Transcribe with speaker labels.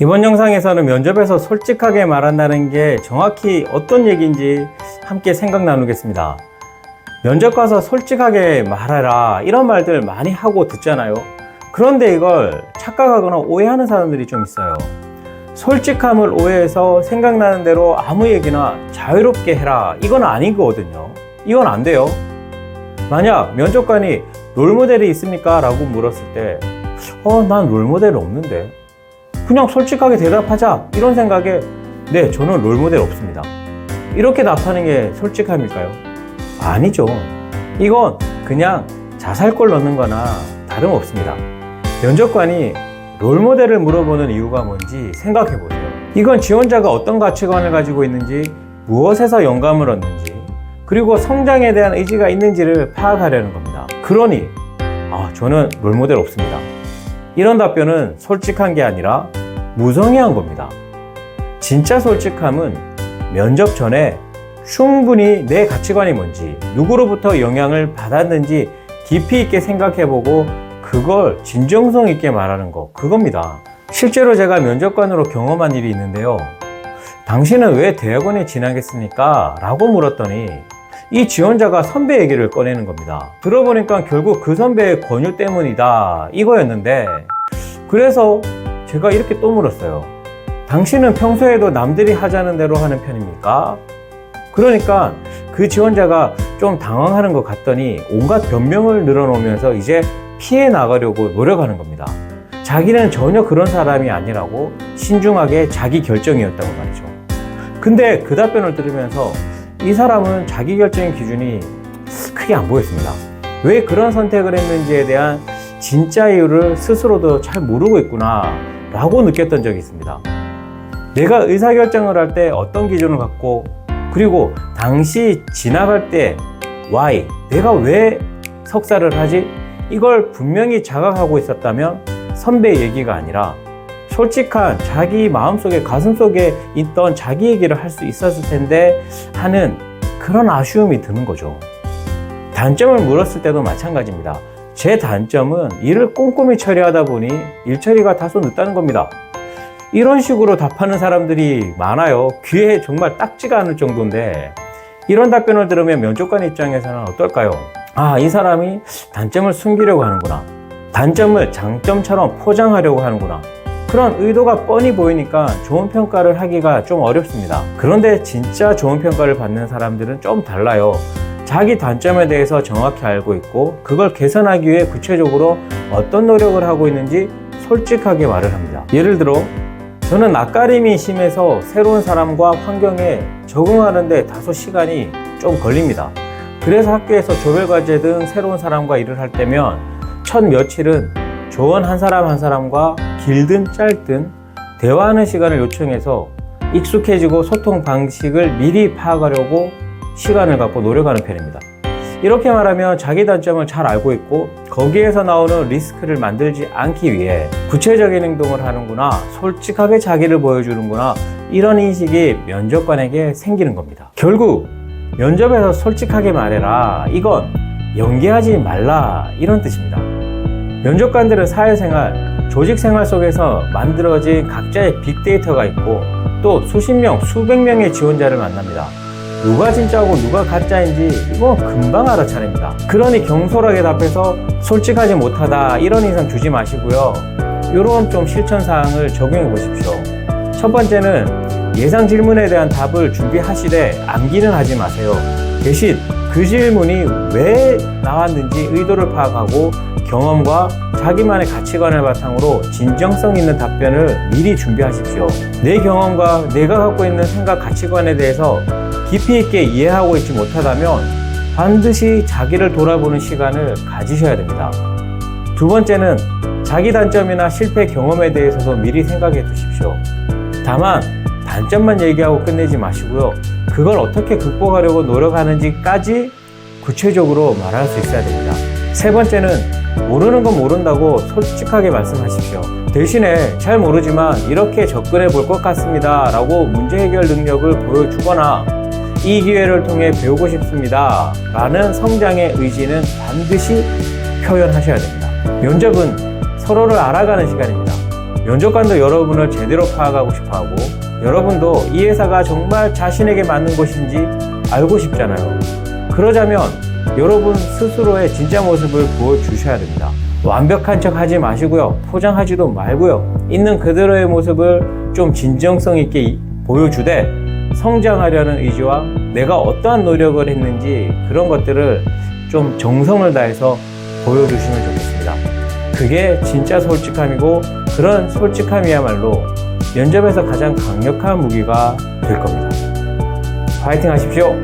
Speaker 1: 이번 영상에서는 면접에서 솔직하게 말한다는 게 정확히 어떤 얘기인지 함께 생각 나누겠습니다. 면접 가서 솔직하게 말해라 이런 말들 많이 하고 듣잖아요. 그런데 이걸 착각하거나 오해하는 사람들이 좀 있어요. 솔직함을 오해해서 생각나는 대로 아무 얘기나 자유롭게 해라 이건 아니거든요. 이건 안 돼요. 만약 면접관이 롤모델이 있습니까? 라고 물었을 때 난 롤모델 없는데 그냥 솔직하게 대답하자 이런 생각에 네 저는 롤모델 없습니다 이렇게 답하는 게 솔직함일까요? 아니죠. 이건 그냥 자살골 넣는 거나 다름없습니다. 면접관이 롤모델을 물어보는 이유가 뭔지 생각해 보세요. 이건 지원자가 어떤 가치관을 가지고 있는지, 무엇에서 영감을 얻는지, 그리고 성장에 대한 의지가 있는지를 파악하려는 겁니다. 그러니 저는 롤모델 없습니다 이런 답변은 솔직한 게 아니라 무성의한 겁니다. 진짜 솔직함은 면접 전에 충분히 내 가치관이 뭔지, 누구로부터 영향을 받았는지 깊이 있게 생각해보고 그걸 진정성 있게 말하는 거, 그겁니다. 실제로 제가 면접관으로 경험한 일이 있는데요. 당신은 왜 대학원에 진학했습니까? 라고 물었더니 이 지원자가 선배 얘기를 꺼내는 겁니다. 들어보니까 결국 그 선배의 권유 때문이다 이거였는데, 그래서 제가 이렇게 또 물었어요. 당신은 평소에도 남들이 하자는 대로 하는 편입니까? 그러니까 그 지원자가 좀 당황하는 것 같더니 온갖 변명을 늘어놓으면서 이제 피해 나가려고 노력하는 겁니다. 자기는 전혀 그런 사람이 아니라고 신중하게 자기 결정이었다고 말이죠. 근데 그 답변을 들으면서 이 사람은 자기 결정의 기준이 크게 안 보였습니다. 왜 그런 선택을 했는지에 대한 진짜 이유를 스스로도 잘 모르고 있구나 라고 느꼈던 적이 있습니다. 내가 의사결정을 할 때 어떤 기준을 갖고, 그리고 당시 진학할 때 why, 내가 왜 석사를 하지? 이걸 분명히 자각하고 있었다면 선배 얘기가 아니라 솔직한 자기 마음속에, 가슴속에 있던 자기 얘기를 할 수 있었을 텐데 하는 그런 아쉬움이 드는 거죠. 단점을 물었을 때도 마찬가지입니다. 제 단점은 일을 꼼꼼히 처리하다 보니 일 처리가 다소 늦다는 겁니다. 이런 식으로 답하는 사람들이 많아요. 귀에 정말 딱지가 않을 정도인데, 이런 답변을 들으면 면접관 입장에서는 어떨까요? 이 사람이 단점을 숨기려고 하는구나, 단점을 장점처럼 포장하려고 하는구나, 그런 의도가 뻔히 보이니까 좋은 평가를 하기가 좀 어렵습니다. 그런데 진짜 좋은 평가를 받는 사람들은 좀 달라요. 자기 단점에 대해서 정확히 알고 있고 그걸 개선하기 위해 구체적으로 어떤 노력을 하고 있는지 솔직하게 말을 합니다. 예를 들어 저는 낯가림이 심해서 새로운 사람과 환경에 적응하는데 다소 시간이 좀 걸립니다. 그래서 학교에서 조별과제 등 새로운 사람과 일을 할 때면 첫 며칠은 조언 한 사람 한 사람과 길든 짧든 대화하는 시간을 요청해서 익숙해지고 소통 방식을 미리 파악하려고 시간을 갖고 노력하는 편입니다. 이렇게 말하면 자기 단점을 잘 알고 있고 거기에서 나오는 리스크를 만들지 않기 위해 구체적인 행동을 하는구나, 솔직하게 자기를 보여주는구나, 이런 인식이 면접관에게 생기는 겁니다. 결국 면접에서 솔직하게 말해라, 이건 연기하지 말라 이런 뜻입니다. 면접관들은 사회생활, 조직생활 속에서 만들어진 각자의 빅데이터가 있고 또 수십 명, 수백 명의 지원자를 만납니다. 누가 진짜고 누가 가짜인지 이건 금방 알아차립니다. 그러니 경솔하게 답해서 솔직하지 못하다 이런 인상 주지 마시고요. 이런 좀 실천사항을 적용해 보십시오. 첫 번째는 예상 질문에 대한 답을 준비하시되 암기는 하지 마세요. 대신 그 질문이 왜 나왔는지 의도를 파악하고 경험과 자기만의 가치관을 바탕으로 진정성 있는 답변을 미리 준비하십시오. 내 경험과 내가 갖고 있는 생각, 가치관에 대해서 깊이 있게 이해하고 있지 못하다면 반드시 자기를 돌아보는 시간을 가지셔야 됩니다. 두 번째는 자기 단점이나 실패 경험에 대해서도 미리 생각해 두십시오. 다만 단점만 얘기하고 끝내지 마시고요. 그걸 어떻게 극복하려고 노력하는지까지 구체적으로 말할 수 있어야 됩니다. 세 번째는 모르는 건 모른다고 솔직하게 말씀하십시오. 대신에 잘 모르지만 이렇게 접근해 볼 것 같습니다 라고 문제 해결 능력을 보여주거나 이 기회를 통해 배우고 싶습니다 라는 성장의 의지는 반드시 표현하셔야 됩니다. 면접은 서로를 알아가는 시간입니다. 면접관도 여러분을 제대로 파악하고 싶어 하고, 여러분도 이 회사가 정말 자신에게 맞는 곳인지 알고 싶잖아요. 그러자면 여러분 스스로의 진짜 모습을 보여주셔야 됩니다. 완벽한 척 하지 마시고요. 포장하지도 말고요. 있는 그대로의 모습을 좀 진정성 있게 보여주되, 성장하려는 의지와 내가 어떠한 노력을 했는지 그런 것들을 좀 정성을 다해서 보여주시면 좋겠습니다. 그게 진짜 솔직함이고, 그런 솔직함이야말로 면접에서 가장 강력한 무기가 될 겁니다. 파이팅 하십시오.